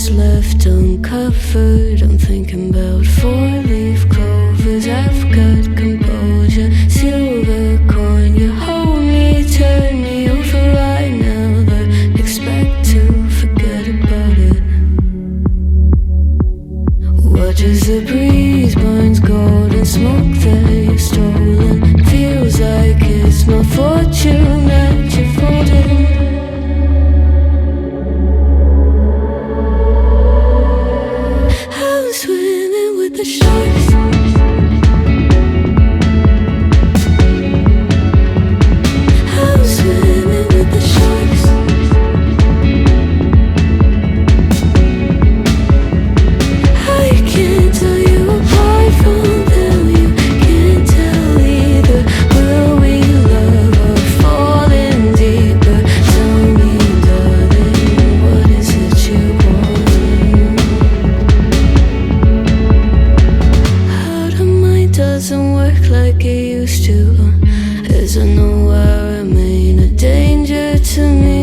what's left uncovered. I'm thinking about four-leaf clovers. I've got composure, silver coin. You hold me, turn me over right now, but expect to forget about it. Watch as the breeze burns golden smoke that you've stolen. Feels like it's my fortune that you're folding. I'm swimming with the sharks. I'm swimming with the sharks. I can't tell you apart from them. You can't tell either. Will we love or fall in deeper? Tell me, darling, what is it you want? How the mind doesn't work like it used to. As I know I remain a danger to me,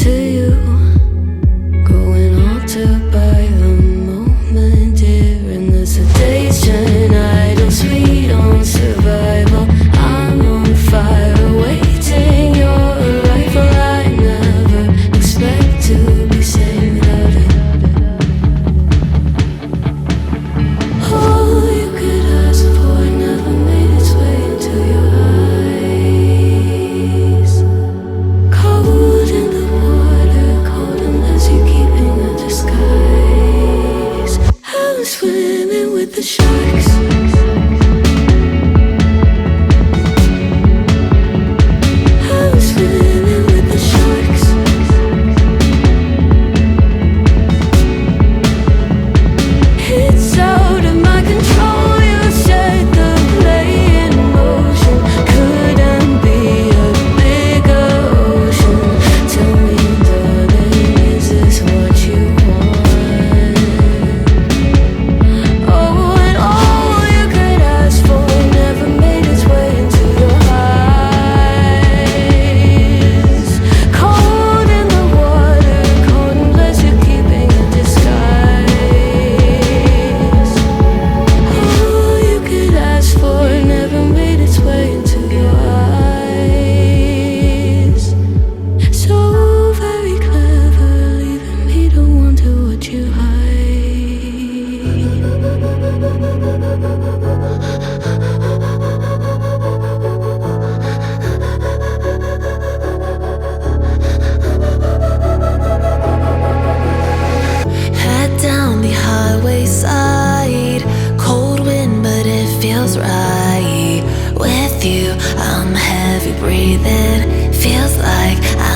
to you. Going altered by the moment, dear. And as the days turn idle, sweet on survival. I'm on fire, awaiting your arrival. I never expect to be saved without it. All you could ask for never made its way into your eyes. Cold in the water, cold unless you're keeping a disguise. I'm swimming with the sharks. I'm swimming with the sharks. It's out of my control. You set the play in motion. Couldn't be a bigger ocean. Tell me, darling, is this what you want? Oh, and all you could ask for never made its way into your eyes. Cold in the water, cold unless you're keeping a disguise. All you could ask for never made its way into your eyes. So very clever, leaving me to wonder what you hide. Head down the highway side, cold wind, but it feels right. With you, I'm heavy breathing. Feels like I'm